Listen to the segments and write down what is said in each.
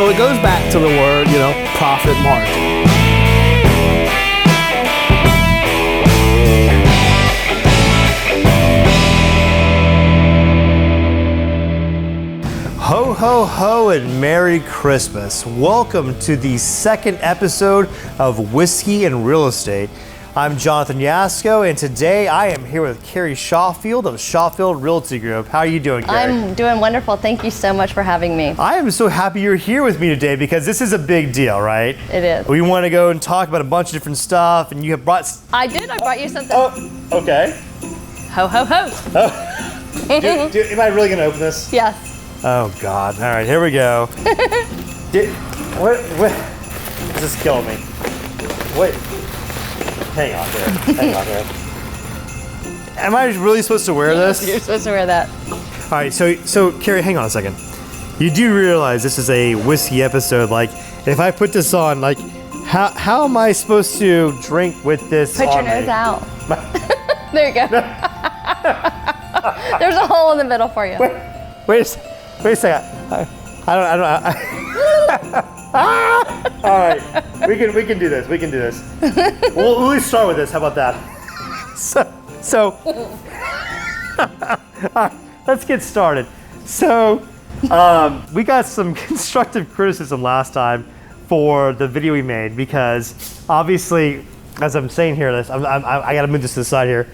So it goes back to the word, you know, profit margin. Ho, ho, ho, and Merry Christmas. Welcome to the second episode of Whiskey and Real Estate. I'm Jonathan Yasko, and today I am here with Carrie Shawfield of Shawfield Realty Group. How are you doing, Carrie? I'm doing wonderful. Thank you so much for having me. I am so happy you're here with me today because this is a big deal, right? It is. We want to go and talk about a bunch of different stuff, and you have brought... I did. I brought you something. Oh, okay. Ho, ho, ho. Oh. Am I really going to open this? Yes. Oh, God. All right, here we go. What? This is killing me. Wait. Hang on there. Hang on there. Am I really supposed to wear this? You're supposed to wear that. All right, so Carrie, hang on a second. You do realize this is a whiskey episode. Like, if I put this on, like, how am I supposed to drink with this Put your on nose me? out. There you go. There's a hole in the middle for you. Wait a second. I don't. All right, we can do this. We can do this. We'll at least start with this. How about that? So all right, let's get started. So we got some constructive criticism last time for the video we made because obviously, as I'm saying here, I got to move this to the side here.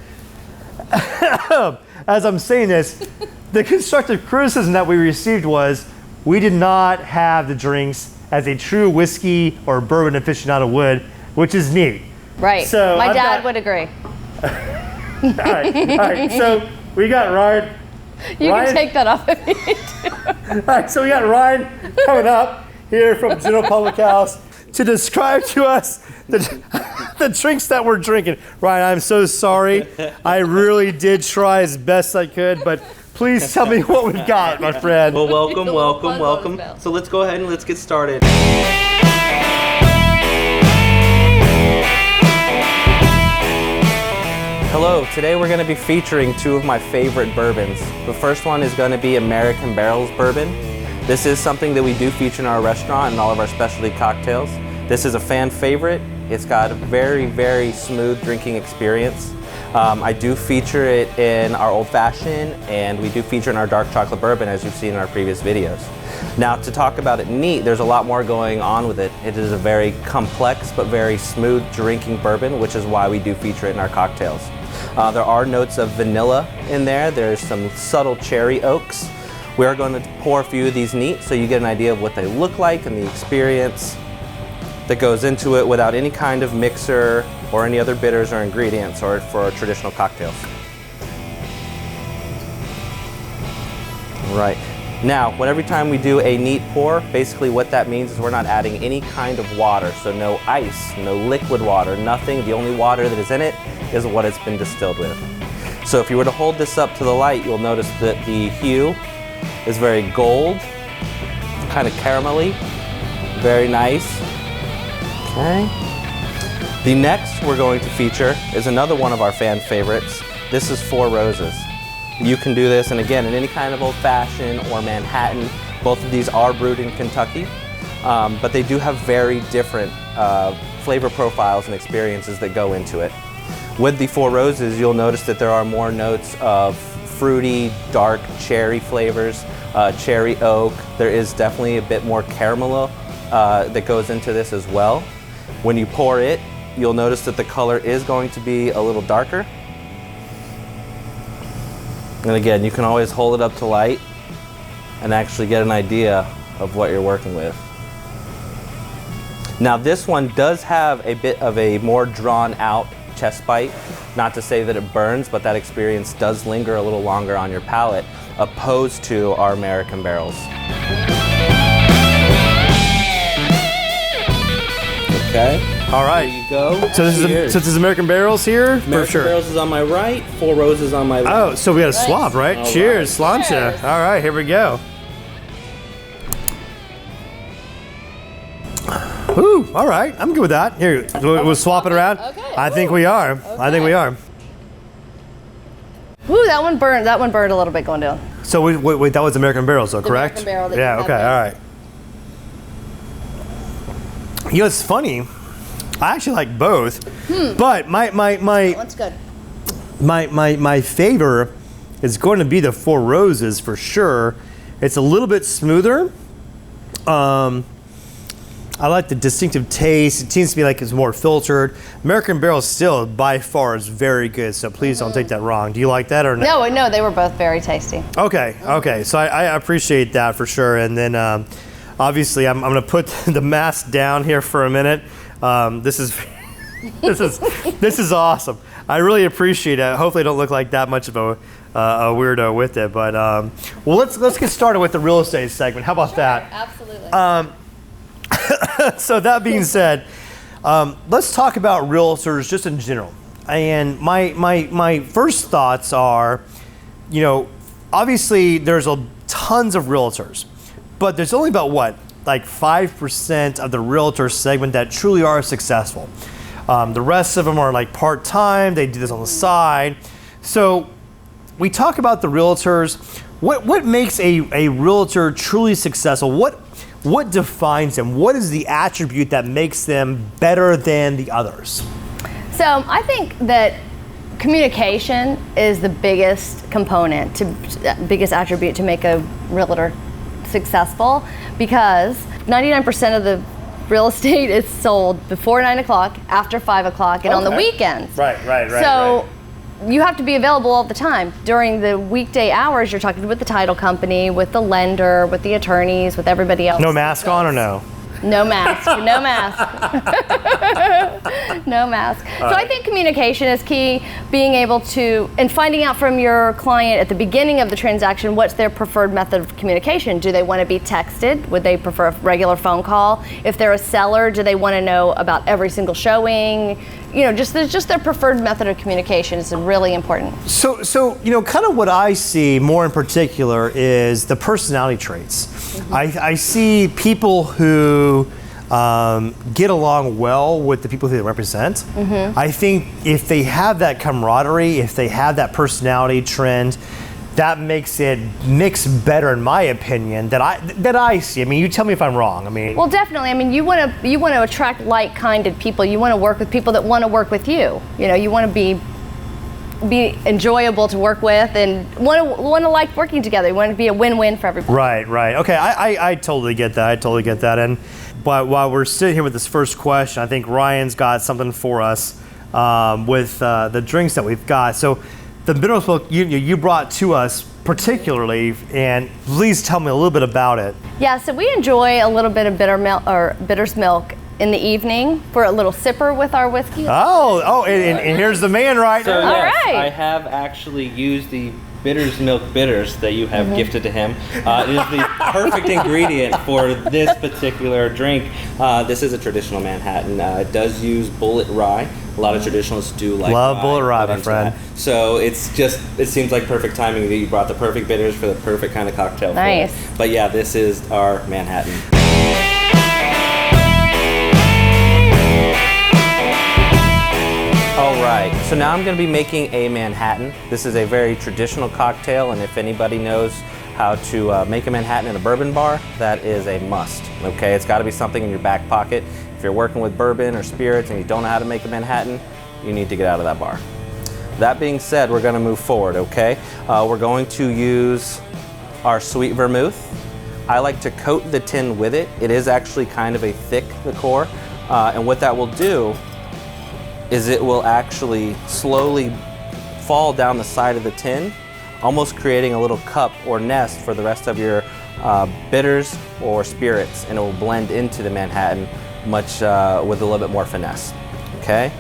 As I'm saying this, the constructive criticism that we received was we did not have the drinks as a true whiskey or bourbon aficionado would, which is neat. Right. So my dad would agree. All right. So we got Ryan. You can take that off if you need to. All right. So we got Ryan coming up here from General Public House to describe to us the drinks that we're drinking. Ryan, I'm so sorry. I really did try as best I could, but please tell me what we've got, my friend. Well, welcome. So let's go ahead and let's get started. Hello, today we're going to be featuring two of my favorite bourbons. The first one is going to be American Barrels Bourbon. This is something that we do feature in our restaurant and all of our specialty cocktails. This is a fan favorite. It's got a very, very smooth drinking experience. I do feature it in our old fashioned, and we do feature in our dark chocolate bourbon, as you've seen in our previous videos. Now, to talk about it neat, there's a lot more going on with it. It is a very complex but very smooth drinking bourbon, which is why we do feature it in our cocktails. There are notes of vanilla in there. There's some subtle cherry oaks. We are going to pour a few of these neat so you get an idea of what they look like and the experience that goes into it without any kind of mixer or any other bitters or ingredients or for traditional cocktails. Right. Now, every time we do a neat pour, basically what that means is we're not adding any kind of water. So no ice, no liquid water, nothing. The only water that is in it is what it's been distilled with. So if you were to hold this up to the light, you'll notice that the hue is very gold, kind of caramelly, very nice. Okay. The next we're going to feature is another one of our fan favorites. This is Four Roses. You can do this, and again, in any kind of old-fashioned or Manhattan. Both of these are brewed in Kentucky, but they do have very different flavor profiles and experiences that go into it. With the Four Roses, you'll notice that there are more notes of fruity, dark cherry flavors, cherry oak. There is definitely a bit more caramel that goes into this as well. When you pour it, you'll notice that the color is going to be a little darker. And again, you can always hold it up to light and actually get an idea of what you're working with. Now this one does have a bit of a more drawn out chest bite. Not to say that it burns, but that experience does linger a little longer on your palate, opposed to our American Barrels. Okay. All right. There you go. So this is American Barrels here? American for sure. Barrels is on my right, Four Roses on my left. Oh, so we got a swap, right? All Cheers, right. Slancha. Cheers. All right, here we go. Ooh, all right. I'm good with that. Here, we'll swap it around. Okay. I think we are. I think we are. Ooh, that one burned. That one burned a little bit going down. So wait, that was American Barrels, though, correct? American Barrel that Yeah. you Okay. had All right. You know, it's funny. I actually like both, but my That's good. my favor is going to be the Four Roses for sure. It's a little bit smoother. I like the distinctive taste. It seems to me like it's more filtered. American Barrel still, by far, is very good, so please don't take that wrong. Do you like that or no? No, they were both very tasty. Okay. So I appreciate that for sure. And then obviously I'm going to put the mask down here for a minute. This is this is awesome. I really appreciate it. Hopefully I don't look like that much of a weirdo with it. But well, let's get started with the real estate segment. How about that? Absolutely. So that being said, let's talk about realtors just in general. And my first thoughts are, you know, obviously there's tons of realtors, but there's only about like 5% of the realtor segment that truly are successful. The rest of them are like part-time, they do this on the side. So we talk about the realtors. What makes a realtor truly successful? What defines them? What is the attribute that makes them better than the others? So I think that communication is the biggest component, biggest attribute to make a realtor successful, because 99% of the real estate is sold before 9 o'clock, after 5 o'clock, and on the weekends. Right. So you have to be available all the time. During the weekday hours, you're talking with the title company, with the lender, with the attorneys, with everybody else. No mask on or no? No mask. No mask. No mask. So I think communication is key. Being able to, and finding out from your client at the beginning of the transaction, what's their preferred method of communication. Do they want to be texted? Would they prefer a regular phone call? If they're a seller, do they want to know about every single showing? You know, just their preferred method of communication is really important. So you know, kind of what I see more in particular is the personality traits. I see people who get along well with the people who they represent. I think if they have that camaraderie, if they have that personality trend, that makes it mix better, in my opinion, that I see. I mean, you tell me if I'm wrong. I mean, well, definitely. I mean, you want to attract like-minded people. You want to work with people that want to work with you. You know, you want to be enjoyable to work with and want to like working together. You want to be a win-win for everybody. Right. Okay, I totally get that. And but while we're sitting here with this first question, I think Ryan's got something for us with the drinks that we've got. So the Bittermilk you brought to us particularly, and please tell me a little bit about it. Yeah, so we enjoy a little bit of Bitter's milk in the evening for a little sipper with our whiskey. And here's the man right So now. yes, right. I have actually used the Bittermilk Bitters that you have gifted to him. It is the perfect ingredient for this particular drink. This is a traditional Manhattan. It does use Bulleit Rye. A lot of traditionalists do like Love Bulleit Rye, my into friend. that. So it seems like perfect timing that you brought the perfect bitters for the perfect kind of cocktail. Nice. For it. But yeah, this is our Manhattan. All right, so now I'm going to be making a Manhattan. This is a very traditional cocktail, and if anybody knows how to make a Manhattan in a bourbon bar, that is a must, okay? It's got to be something in your back pocket. If you're working with bourbon or spirits and you don't know how to make a Manhattan, you need to get out of that bar. That being said, we're going to move forward, okay? We're going to use our sweet vermouth. I like to coat the tin with it. It is actually kind of a thick liqueur, and what that will do is it will actually slowly fall down the side of the tin, almost creating a little cup or nest for the rest of your bitters or spirits, and it will blend into the Manhattan much with a little bit more finesse, okay?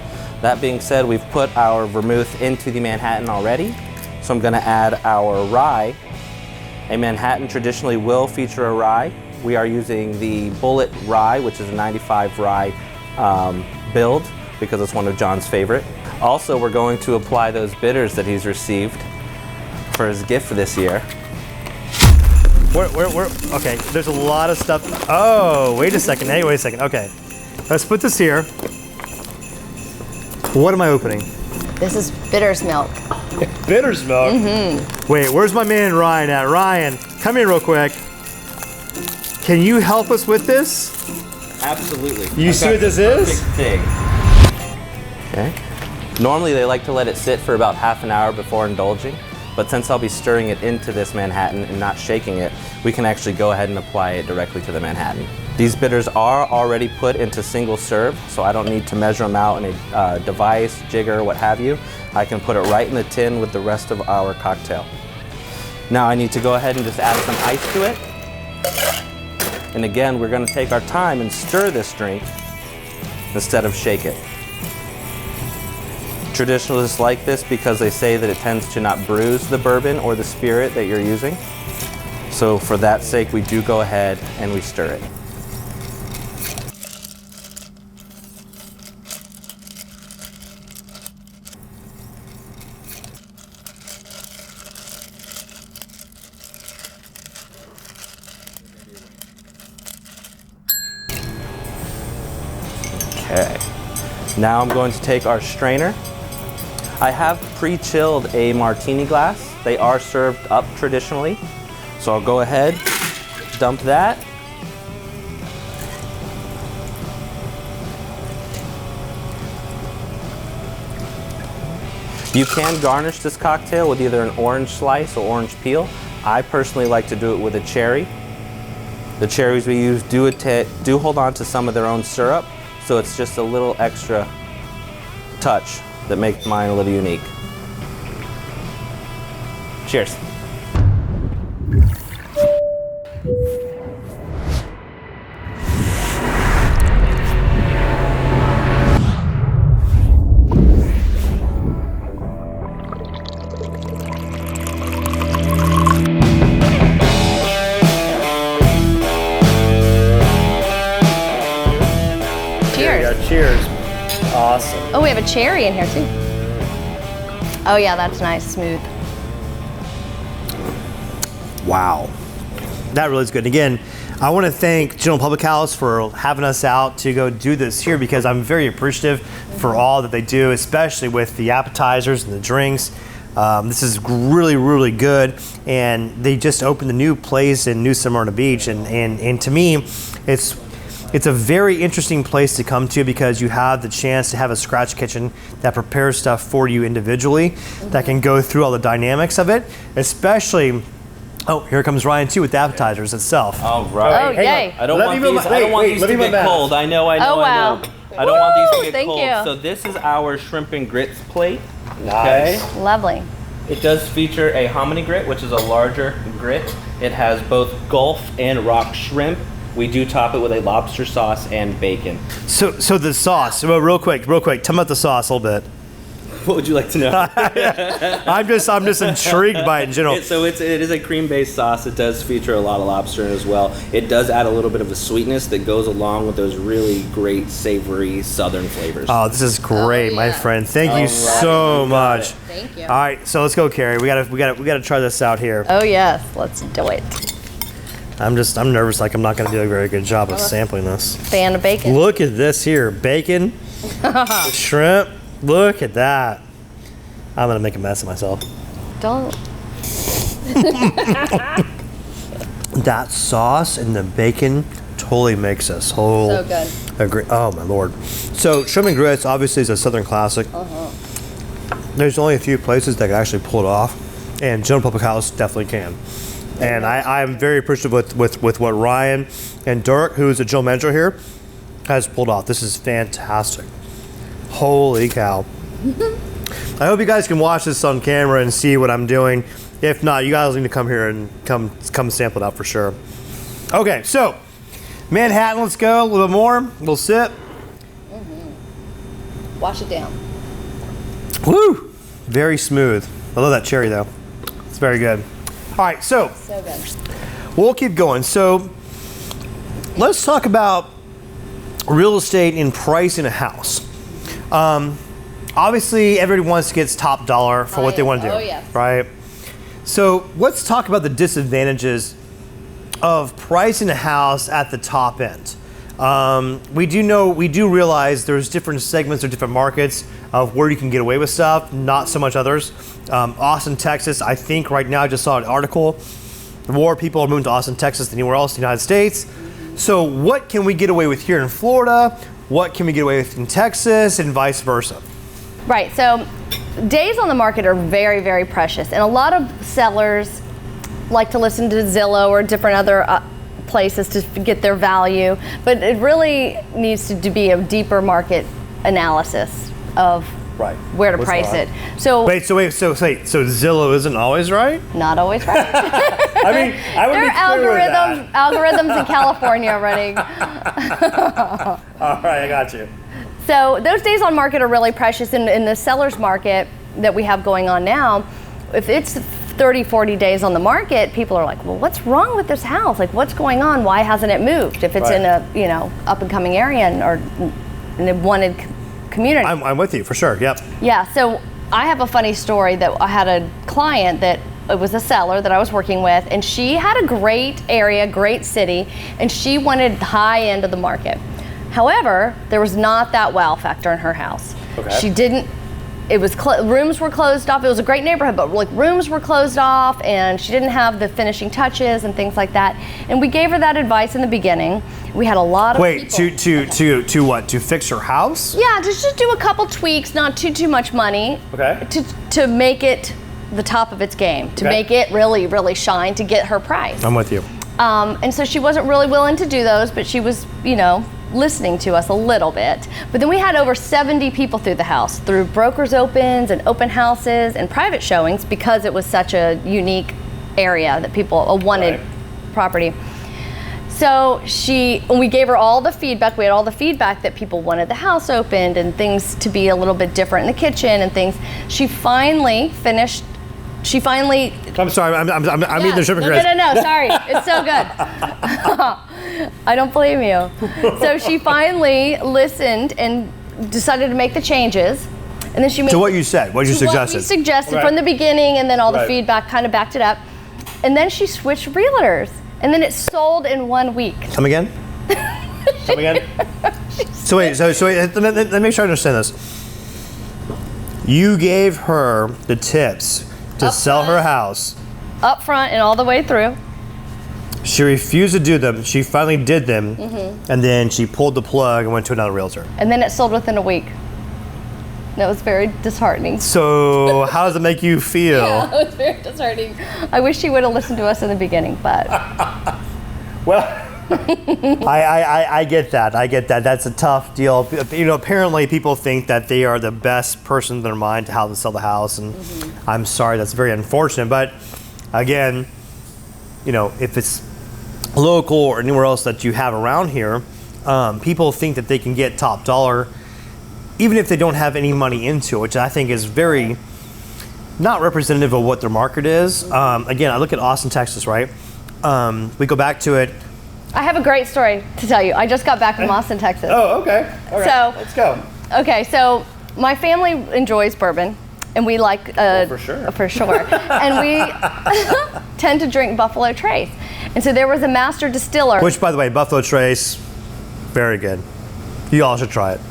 That being said, we've put our vermouth into the Manhattan already, so I'm gonna add our rye. A Manhattan traditionally will feature a rye. We are using the Bulleit Rye, which is a 95 rye build, because it's one of John's favorite. Also, we're going to apply those bitters that he's received for his gift this year. Okay, there's a lot of stuff. Oh, wait a second. Hey, wait a second. Okay, let's put this here. What am I opening? This is Bitter's milk. Bitter's milk? Wait, where's my man Ryan at? Ryan, come here real quick. Can you help us with this? Absolutely. You see what this is? Thing. Okay. Normally they like to let it sit for about half an hour before indulging, but since I'll be stirring it into this Manhattan and not shaking it, we can actually go ahead and apply it directly to the Manhattan. These bitters are already put into single serve, so I don't need to measure them out in a device, jigger, what have you. I can put it right in the tin with the rest of our cocktail. Now I need to go ahead and just add some ice to it. And again, we're going to take our time and stir this drink instead of shake it. Traditionalists like this because they say that it tends to not bruise the bourbon or the spirit that you're using. So for that sake, we do go ahead and we stir it. Okay, now I'm going to take our strainer. I have pre-chilled a martini glass. They are served up traditionally. So I'll go ahead, dump that. You can garnish this cocktail with either an orange slice or orange peel. I personally like to do it with a cherry. The cherries we use do hold on to some of their own syrup, so it's just a little extra touch that makes mine a little unique. Cheers. Cheers. Awesome. Oh, we have a cherry in here too. Oh yeah, that's nice, smooth. Wow. That really is good. Again, I want to thank General Public House for having us out to go do this here because I'm very appreciative for all that they do, especially with the appetizers and the drinks. This is really, really good. And they just opened a new place in New Smyrna Beach. And to me, it's a very interesting place to come to because you have the chance to have a scratch kitchen that prepares stuff for you individually, that can go through all the dynamics of it, especially. Oh, here comes Ryan too with the appetizers itself. All right. Oh, yay. I don't want these to get cold. I know. Oh, wow. I don't want these to get Thank cold. you. So this is our shrimp and grits plate. Nice. Okay. Lovely. It does feature a hominy grit, which is a larger grit. It has both Gulf and rock shrimp. We do top it with a lobster sauce and bacon. So the sauce, well, real quick, tell me about the sauce a little bit. What would you like to know? I'm just intrigued by it in general. It is a cream-based sauce. It does feature a lot of lobster in it as well. It does add a little bit of a sweetness that goes along with those really great savory southern flavors. Oh, this is great, my friend. Thank you so much. Thank you. All right, so let's go, Carrie. We gotta try this out here. Oh yes, let's do it. I'm nervous, like I'm not gonna do a very good job of sampling this. Fan of bacon. Look at this here, bacon, shrimp. Look at that. I'm gonna make a mess of myself. Don't. That sauce and the bacon totally makes this whole. So good. Agree. Oh my lord. So shrimp and grits obviously is a southern classic. There's only a few places that can actually pull it off, and General Public House definitely can. And I'm very appreciative with what Ryan and Dirk, who is the general manager here, has pulled off. This is fantastic. Holy cow. I hope you guys can watch this on camera and see what I'm doing. If not, you guys need to come here and come sample it out for sure. Okay, so Manhattan, let's go. A little bit more. We'll sip. Wash it down. Woo! Very smooth. I love that cherry though. It's very good. All right, so good. we'll keep going. So let's talk about real estate and pricing a house. Obviously, everybody wants to get top dollar for what they want to do, right? So let's talk about the disadvantages of pricing a house at the top end. We do realize there's different segments or different markets of where you can get away with stuff, not so much others. Austin, Texas, I think right now I just saw an article, more people are moving to Austin, Texas than anywhere else in the United States. So what can we get away with here in Florida? What can we get away with in Texas, and vice versa? Right, so days on the market are very, very precious, and a lot of sellers like to listen to Zillow or different other places to get their value, but it really needs to be a deeper market analysis of where to price it. So Zillow isn't always right? Not always right. I mean, I would there be are clear with that. algorithms in California running. All right, I got you. So those days on market are really precious in the seller's market that we have going on now. If it's 30, 40 days on the market, people are like, well, what's wrong with this house? Like, what's going on? Why hasn't it moved? If it's in a, up and coming area or in a wanted community. I'm with you for sure. Yep. Yeah. So I have a funny story that I had a client that it was a seller that I was working with, and she had a great area, great city, and she wanted high end of the market. However, there was not that wow factor in her house. Okay. She didn't. It was rooms were closed off. It was a great neighborhood, but like rooms were closed off, and she didn't have the finishing touches and things like that. And we gave her that advice in the beginning. We had a lot of people. to what? To fix her house? Yeah, just do a couple tweaks, not too much money. Okay. To make it the top of its game, to make it really, really shine, to get her price. I'm with you. And so she wasn't really willing to do those, but she was, listening to us a little bit. But then we had over 70 people through the house, through brokers opens and open houses and private showings, because it was such a unique area that people wanted property. So we gave her all the feedback. We had all the feedback that people wanted the house opened and things to be a little bit different in the kitchen and things. She finally finished. I'm sorry. I'm eating the shrimp and grits. No. Sorry. It's so good. I don't blame you. So she finally listened and decided to make the changes. And then she made. To what you said, what you suggested. What we suggested from the beginning, and then all the feedback kind of backed it up. And then she switched realtors. And then it sold in 1 week. Come again? Come again? So wait, let me make sure I understand this. You gave her the tips to sell her house. Up front and all the way through. She refused to do them. She finally did them, and then she pulled the plug and went to another realtor. And then it sold within a week. That was very disheartening. So how does it make you feel? Yeah, it was very disheartening. I wish she would have listened to us in the beginning, but. Well, I get that. I get that. That's a tough deal. Apparently people think that they are the best person in their mind to how to sell the house, and I'm sorry, that's very unfortunate. But again, if it's local or anywhere else that you have around here, people think that they can get top dollar even if they don't have any money into it, which I think is very not representative of what their market is. Again, I look at Austin, Texas, right? We go back to it. I have a great story to tell you. I just got back from Austin, Texas. Oh, okay. All right. So let's go. Okay, so my family enjoys bourbon, and we like for sure. For sure. And we tend to drink Buffalo Trace. And so there was a master distiller. Which, by the way, Buffalo Trace, very good. You all should try it.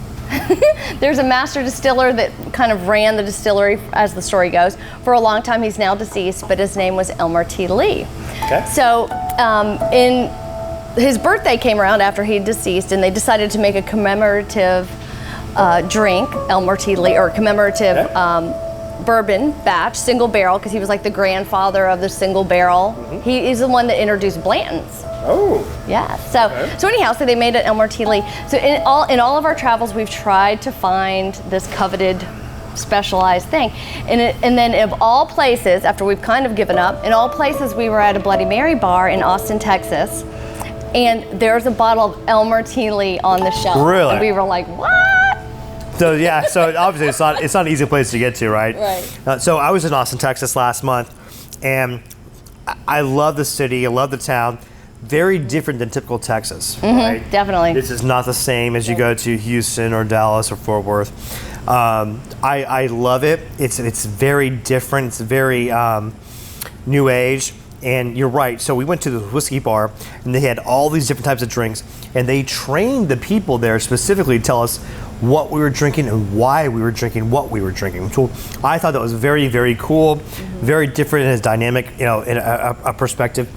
There's a master distiller that kind of ran the distillery, as the story goes, for a long time. He's now deceased, but his name was Elmer T. Lee. Okay. So in his birthday came around after he deceased, and they decided to make a commemorative drink, Elmer T. Lee, or commemorative bourbon batch, single barrel, because he was like the grandfather of the single barrel. He is the one that introduced Blanton's. Oh. Yeah. So anyhow, so they made an Elmer T. Lee. So in all of our travels, we've tried to find this coveted, specialized thing. And then of all places, after we've kind of given up, in all places we were at a Bloody Mary bar in Austin, Texas, and there's a bottle of Elmer T. Lee on the shelf. Really? And we were like, what? So yeah, so obviously it's not an easy place to get to, right? Right. So I was in Austin, Texas last month, and I love the city, I love the town. Very different than typical Texas, right? Definitely. This is not the same as you go to Houston or Dallas or Fort Worth. I love it. It's very different. It's very new age. And you're right. So we went to the whiskey bar, and they had all these different types of drinks, and they trained the people there specifically to tell us what we were drinking and why we were drinking what we were drinking. So I thought that was very, very cool, very different in its dynamic, in a perspective.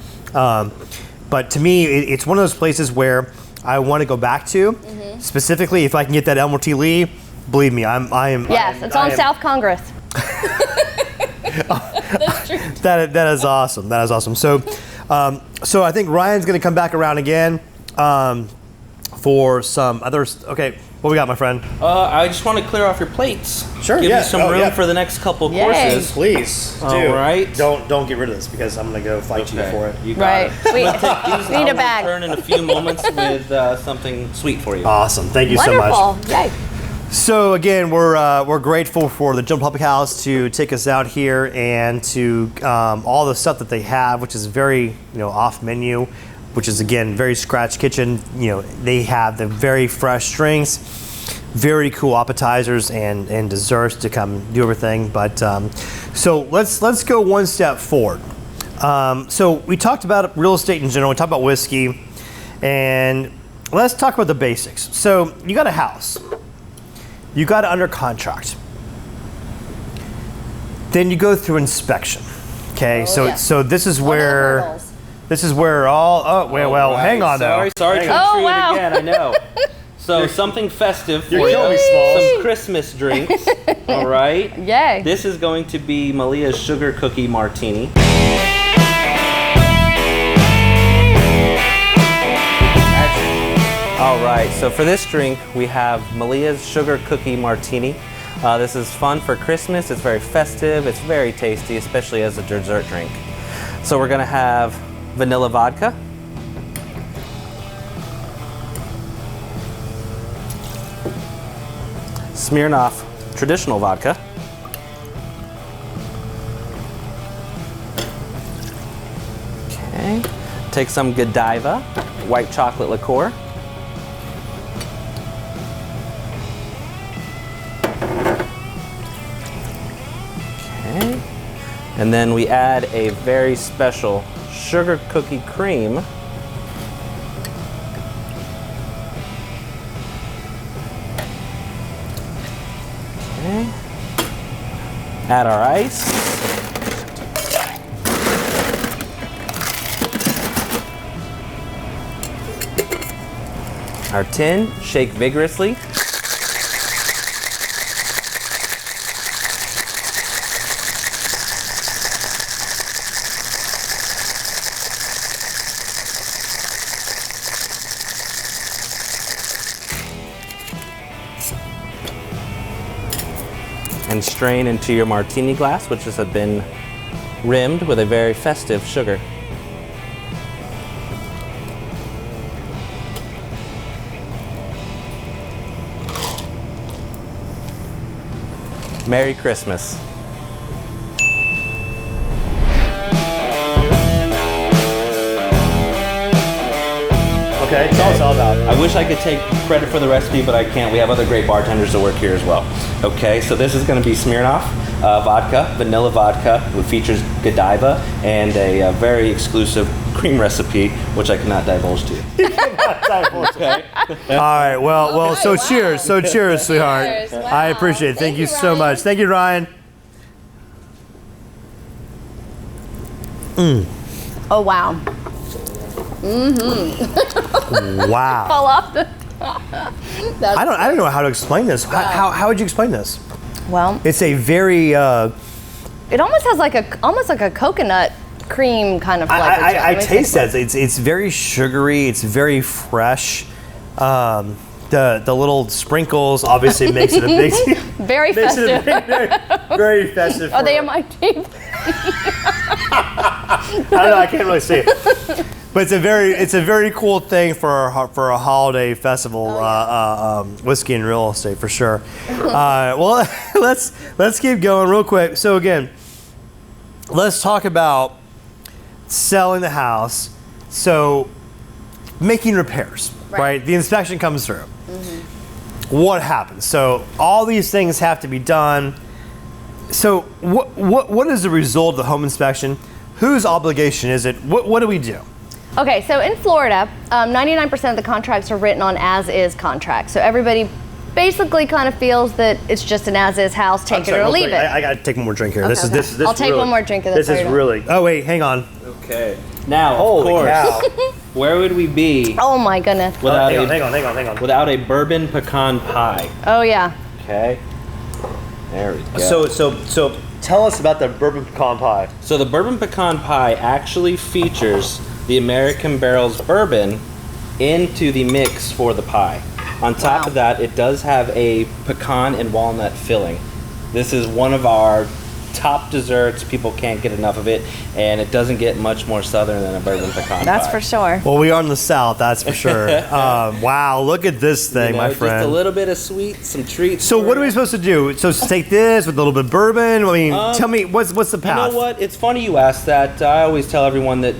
But to me, it's one of those places where I want to go back to. Specifically, if I can get that Elmer Lee, believe me, I am. Yes, it's on South Congress. That's true. That is awesome. That is awesome. So, so I think Ryan's going to come back around again for some others. Okay, what we got, my friend? I just want to clear off your plates. Sure, Give yeah. you some Oh, room yeah. for the next couple Yay. courses. Please, do. All right. Don't get rid of this because I'm going to go fight you for it. You got Right. it. We These need a I'll bag. return in a few moments with something sweet for you. Awesome. Thank you so much. Wonderful. Yay. So again, we're grateful for the General Public House to take us out here and to all the stuff that they have, which is very off menu, which is again very scratch kitchen. They have the very fresh drinks, very cool appetizers and desserts to come do everything. But so let's go one step forward. So we talked about real estate in general. We talked about whiskey, and let's talk about the basics. So you got a house. You got it under contract. Then you go through inspection. Okay, so this is where all. Oh well, Right. hang on Sorry though. to Hang intrude Oh, wow. again. I know. So something festive for You're you. killing me, Smalls. Some Christmas drinks. All right. Yay. This is going to be Malia's Sugar Cookie Martini. All right, so for this drink, we have Malia's Sugar Cookie Martini. This is fun for Christmas. It's very festive. It's very tasty, especially as a dessert drink. So we're gonna have vanilla vodka. Smirnoff traditional vodka. Okay, take some Godiva, white chocolate liqueur. Okay, and then we add a very special sugar cookie cream. Okay, add our ice. Our tin, shake vigorously. And strain into your martini glass, which has been rimmed with a very festive sugar. Merry Christmas. Okay, tell us all about it. I wish I could take credit for the recipe, but I can't. We have other great bartenders that work here as well. Okay, so this is going to be Smirnoff vodka, vanilla vodka, which features Godiva, and a very exclusive cream recipe, which I cannot divulge to you. Okay. All right. Well. So cheers. So cheers, sweetheart. Cheers. Wow. I appreciate it. Thank you so Ryan. much. Thank you, Ryan. Oh wow. Wow. Fall off the. I don't know how to explain this. How would you explain this? Well, It's a very. it almost has like a coconut cream kind of flavor. to it. I Let me taste taste that. It's very sugary. It's very fresh. The little sprinkles obviously makes it a big. it. Very makes it a festive. very festive. Are they for- in my teeth? I don't know. I can't really see it. But it's a very cool thing for a holiday festival, whiskey and real estate for sure. Well, let's keep going real quick. So again, let's talk about selling the house. So making repairs, right? The inspection comes through. What happens? So all these things have to be done. So what is the result of the home inspection? Whose obligation is it? What do we do? Okay, so in Florida, 99% of the contracts are written on as-is contracts. So everybody basically kind of feels that it's just an as-is house, take it or leave it. I gotta take one more drink here. This Okay, is okay. I'll take one more drink of this This is later. really. Oh wait, hang on. Okay. Now, Holy of course, cow. where would we be Oh my goodness. without Hang on. without a bourbon pecan pie? Oh yeah. Okay. There we go. So tell us about the bourbon pecan pie. So the bourbon pecan pie actually features the American Barrel's bourbon into the mix for the pie. On top of that, it does have a pecan and walnut filling. This is one of our top desserts. People can't get enough of it, and it doesn't get much more southern than a bourbon pecan That's pie. for sure. Well, we are in the South, that's for sure. Wow, look at this thing, my friend. Just a little bit of sweet, some treats. So for what are we you. supposed to do? So take this with a little bit of bourbon? I mean, tell me, what's the path? You know what? It's funny you asked that. I always tell everyone that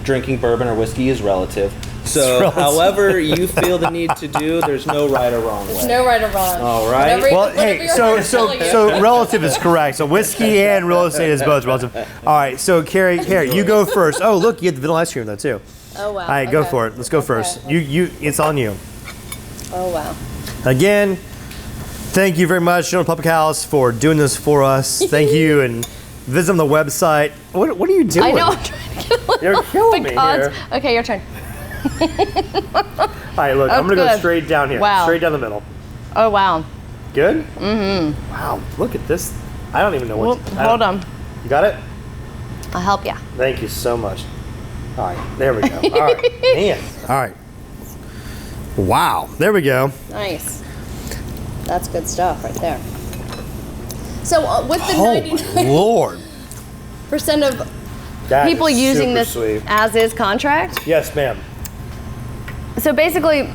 drinking bourbon or whiskey is relative. So, relative. however you feel the need to do, there's no right or wrong way. No right or wrong. All right. Whatever- Well, whatever hey, your so heart's telling you. so relative is correct. So whiskey and real estate is both relative. All right, so Carrie, here, you go first. Oh, look, you get the vanilla ice cream though too. Oh wow. All right, go Okay. for it. Let's go first. Okay. You, it's on you. Oh wow. Again, thank you very much, General Public House, for doing this for us. Thank you, and visit on the website. What are you doing? I know. I'm trying to get a little You're killing me pecans. here. Okay, your turn. All right, look, I'm gonna go good. straight down here. Wow. Straight down the middle. Oh wow. Good? Mm-hmm. Wow, look at this. I don't even know what to, Hold on. You got it? I'll help you. Thank you so much. All right, there we go. All right, man. All right. Wow, there we go. Nice. That's good stuff right there. So with the Oh, 99% Lord. of That people is using super this sweet. as-is contract, Yes, ma'am. so basically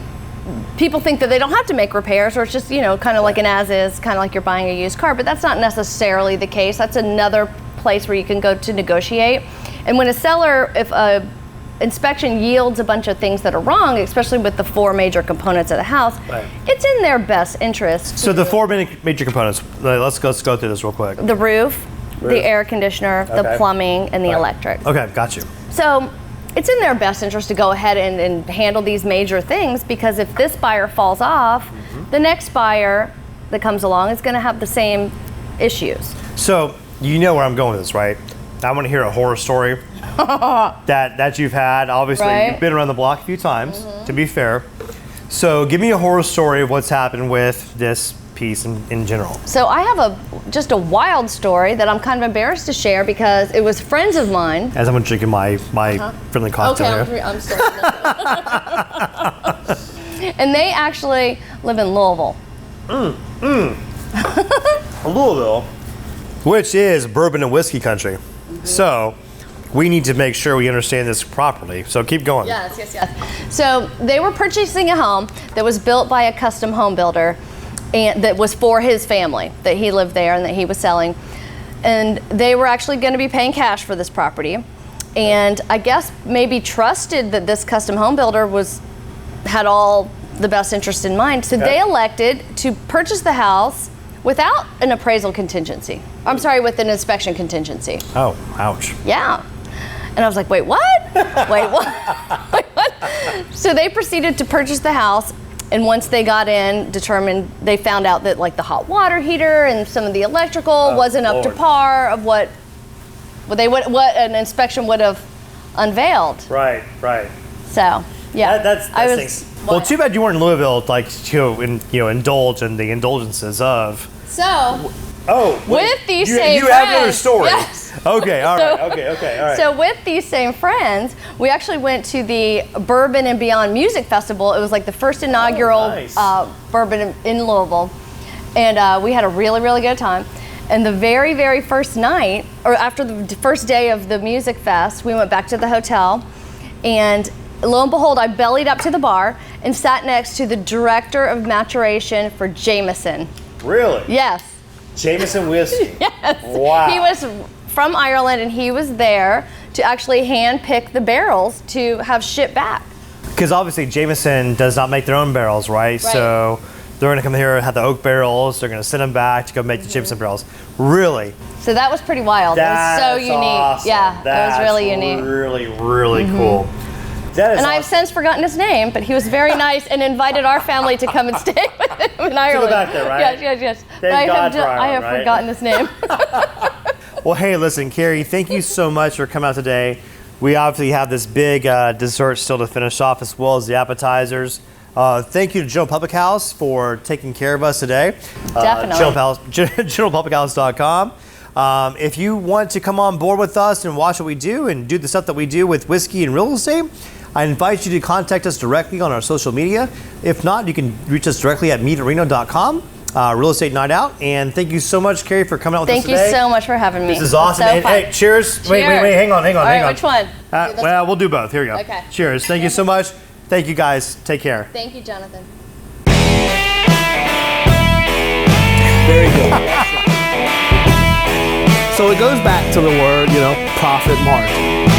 people think that they don't have to make repairs, or it's just, kind of like an as-is, kind of like you're buying a used car, but that's not necessarily the case. That's another place where you can go to negotiate. And when a seller, if a inspection yields a bunch of things that are wrong, especially with the 4 major components of the house, Right. it's in their best interest. So the 4 major components. Let's go through this real quick. The roof, the air conditioner, the Okay. plumbing, and the Right. electric. Okay, got you. So it's in their best interest to go ahead and handle these major things, because if this buyer falls off, the next buyer that comes along is going to have the same issues. So you know where I'm going with this, right? I want to hear a horror story that you've had. Obviously, Right. you've been around the block a few times, to be fair. So give me a horror story of what's happened with this piece in general. So I have just a wild story that I'm kind of embarrassed to share, because it was friends of mine. As I'm drinking my friendly cocktail here. I'm still and they actually live in Louisville. Louisville, which is bourbon and whiskey country. So we need to make sure we understand this properly. So keep going. Yes. So they were purchasing a home that was built by a custom home builder, and that was for his family, that he lived there and that he was selling. And they were actually going to be paying cash for this property. And I guess maybe trusted that this custom home builder had all the best interest in mind. So they elected to purchase the house without an appraisal contingency. I'm sorry, with an inspection contingency. Oh, ouch. Yeah. And I was like, wait, what? Wait, what? Wait, what? So they proceeded to purchase the house, and once they got in, they found out that like the hot water heater and some of the electrical wasn't up to Lord. par of what an inspection would have unveiled. Right. So yeah, That stinks. Well, too bad you weren't in Louisville, indulge in the indulgences of. So Oh, with these same you have another friends- story. Yes. Okay, all right. So- Okay, all right. So with these same friends, we actually went to the Bourbon and Beyond Music Festival. It was like the first inaugural nice. bourbon in Louisville. And we had a really, really good time. And the very, very first night, or after the first day of the music fest, we went back to the hotel. And lo and behold, I bellied up to the bar and sat next to the director of maturation for Jameson. Really? Yes. Jameson whiskey. Yes. Wow. He was from Ireland, and he was there to actually hand pick the barrels to have shipped back. Because obviously Jameson does not make their own barrels, right? So they're going to come here, have the oak barrels. They're going to send them back to go make the Jameson barrels. Really? So that was pretty wild. It was so unique. Awesome. Yeah, it was really unique. Really, really cool. That is And I've awesome. since forgotten his name, but he was very nice and invited our family to come and stay with him in Ireland. back there, right? Yes. Thank But I God have, for I have Ireland, right? forgotten his name. Well, hey, listen, Carrie, thank you so much for coming out today. We obviously have this big dessert still to finish off, as well as the appetizers. Thank you to General Public House for taking care of us today. Definitely. GeneralPublicHouse.com. If you want to come on board with us and watch what we do and do the stuff that we do with whiskey and real estate, I invite you to contact us directly on our social media. If not, you can reach us directly at meetatReno.com, Real Estate Night Out. And thank you so much, Carrie, for coming out with us today. Thank you so much for having me. This is awesome. So And, fun. hey, cheers. Wait, hang on. All right, which one? Well, we'll do both. Here we go. Okay. Cheers. Thank you so much. Thank you, guys. Take care. Thank you, Jonathan. Very good. So it goes back to the word, profit margin.